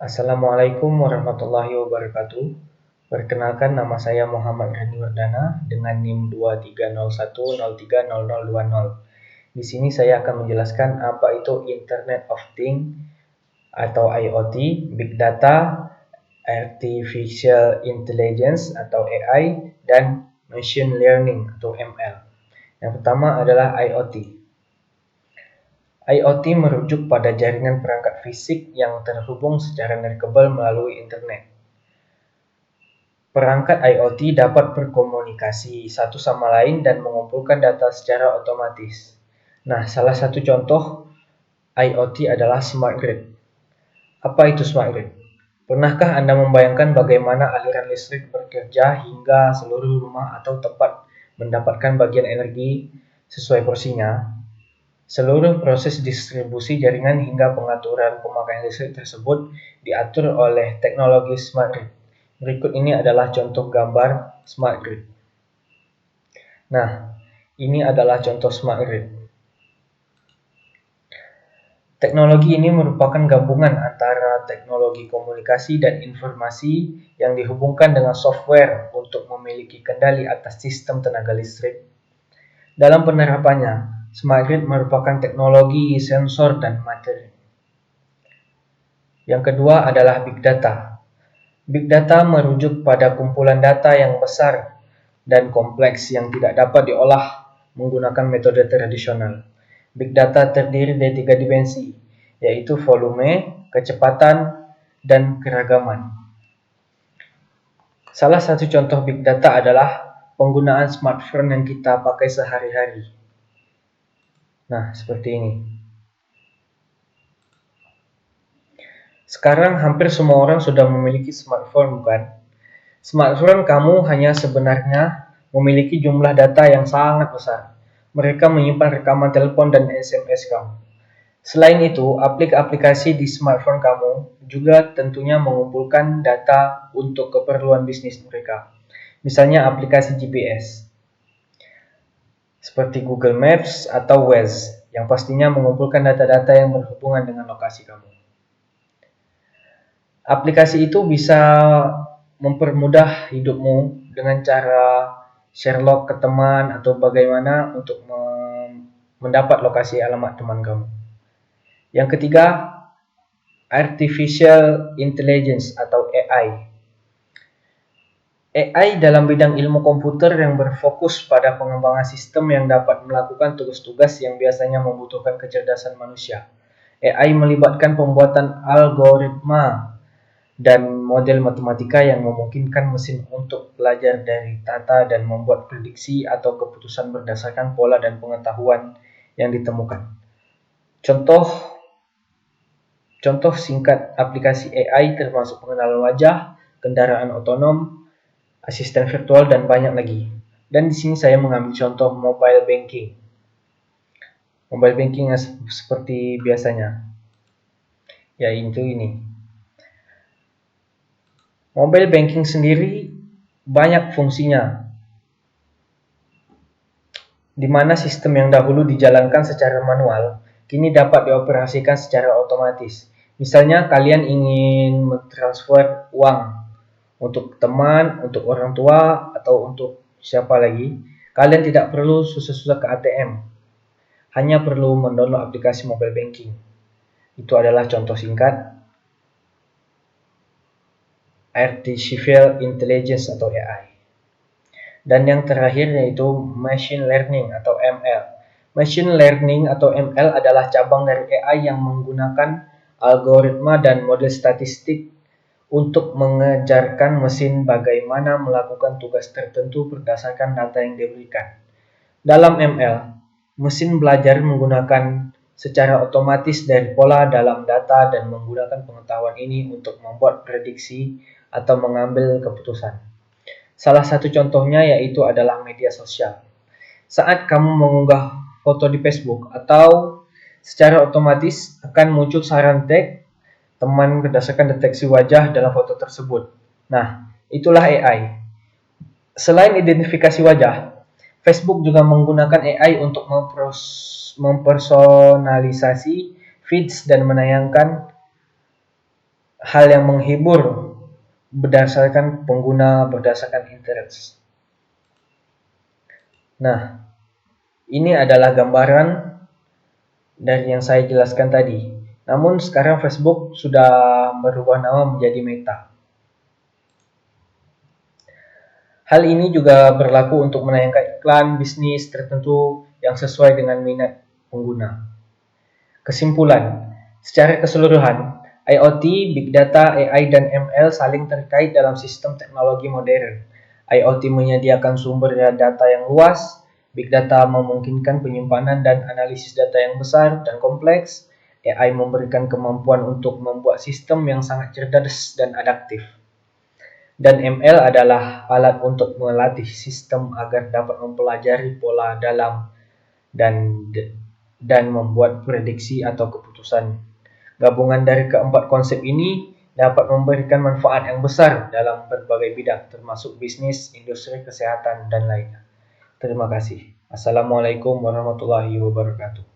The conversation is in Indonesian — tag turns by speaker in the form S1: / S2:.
S1: Assalamualaikum warahmatullahi wabarakatuh. Perkenalkan, nama saya Muhammad Rani Wardana dengan NIM 2301030020. Di sini saya akan menjelaskan apa itu Internet of Things atau IoT, Big Data, Artificial Intelligence atau AI, dan Machine Learning atau ML. Yang pertama adalah IoT. IoT merujuk pada jaringan perangkat fisik yang terhubung secara nirkabel melalui internet. Perangkat IoT dapat berkomunikasi satu sama lain dan mengumpulkan data secara otomatis. Nah, salah satu contoh IoT adalah smart grid. Apa itu smart grid? Pernahkah Anda membayangkan bagaimana aliran listrik bekerja hingga seluruh rumah atau tempat mendapatkan bagian energi sesuai porsinya? Seluruh proses distribusi jaringan hingga pengaturan pemakaian listrik tersebut diatur oleh teknologi smart grid. Berikut ini adalah contoh gambar smart grid. Nah, ini adalah contoh smart grid. Teknologi ini merupakan gabungan antara teknologi komunikasi dan informasi yang dihubungkan dengan software untuk memiliki kendali atas sistem tenaga listrik. Dalam penerapannya, smart grid merupakan teknologi sensor dan materi. Yang kedua adalah Big Data. Big Data merujuk pada kumpulan data yang besar dan kompleks yang tidak dapat diolah menggunakan metode tradisional. Big Data terdiri dari 3 dimensi, yaitu volume, kecepatan, dan keragaman. Salah satu contoh Big Data adalah penggunaan smartphone yang kita pakai sehari-hari. Nah, seperti ini. Sekarang hampir semua orang sudah memiliki smartphone, bukan? Smartphone kamu hanya sebenarnya memiliki jumlah data yang sangat besar. Mereka menyimpan rekaman telepon dan SMS kamu. Selain itu, aplikasi di smartphone kamu juga tentunya mengumpulkan data untuk keperluan bisnis mereka. Misalnya aplikasi GPS, seperti Google Maps atau Waze, yang pastinya mengumpulkan data-data yang berhubungan dengan lokasi kamu. Aplikasi itu bisa mempermudah hidupmu dengan cara share log ke teman atau bagaimana untuk mendapat lokasi alamat teman kamu. Yang ketiga, Artificial Intelligence atau AI. AI dalam bidang ilmu komputer yang berfokus pada pengembangan sistem yang dapat melakukan tugas-tugas yang biasanya membutuhkan kecerdasan manusia. AI melibatkan pembuatan algoritma dan model matematika yang memungkinkan mesin untuk belajar dari data dan membuat prediksi atau keputusan berdasarkan pola dan pengetahuan yang ditemukan. Contoh singkat aplikasi AI termasuk pengenalan wajah, kendaraan otonom, asisten virtual, dan banyak lagi. Dan di sini saya mengambil contoh mobile banking. Mobile banking seperti biasanya, yaitu ini. Mobile banking sendiri banyak fungsinya, di mana sistem yang dahulu dijalankan secara manual, kini dapat dioperasikan secara otomatis. Misalnya kalian ingin mentransfer uang untuk teman, untuk orang tua, atau untuk siapa lagi, kalian tidak perlu susah-susah ke ATM, hanya perlu mendownload aplikasi mobile banking. Itu adalah contoh singkat Artificial Intelligence atau AI. Dan yang terakhir yaitu Machine Learning atau ML. Machine Learning atau ML adalah cabang dari AI yang menggunakan algoritma dan model statistik untuk mengajarkan mesin bagaimana melakukan tugas tertentu berdasarkan data yang diberikan. Dalam ML, mesin belajar menggunakan secara otomatis dari pola dalam data dan menggunakan pengetahuan ini untuk membuat prediksi atau mengambil keputusan. Salah satu contohnya yaitu adalah media sosial. Saat kamu mengunggah foto di Facebook, atau secara otomatis akan muncul saran tag teman berdasarkan deteksi wajah dalam foto tersebut. Nah, itulah AI. Selain identifikasi wajah, Facebook juga menggunakan AI untuk mempersonalisasi feeds dan menayangkan hal yang menghibur berdasarkan pengguna, berdasarkan interest. Nah, ini adalah gambaran dari yang saya jelaskan tadi. Namun sekarang Facebook sudah berubah nama menjadi Meta. Hal ini juga berlaku untuk menayangkan iklan bisnis tertentu yang sesuai dengan minat pengguna. Kesimpulan, secara keseluruhan, IoT, Big Data, AI, dan ML saling terkait dalam sistem teknologi modern. IoT menyediakan sumber data yang luas, Big Data memungkinkan penyimpanan dan analisis data yang besar dan kompleks, AI memberikan kemampuan untuk membuat sistem yang sangat cerdas dan adaptif. Dan ML adalah alat untuk melatih sistem agar dapat mempelajari pola dalam dan membuat prediksi atau keputusan. Gabungan dari keempat konsep ini dapat memberikan manfaat yang besar dalam berbagai bidang, termasuk bisnis, industri, kesehatan, dan lainnya. Terima kasih. Assalamualaikum warahmatullahi wabarakatuh.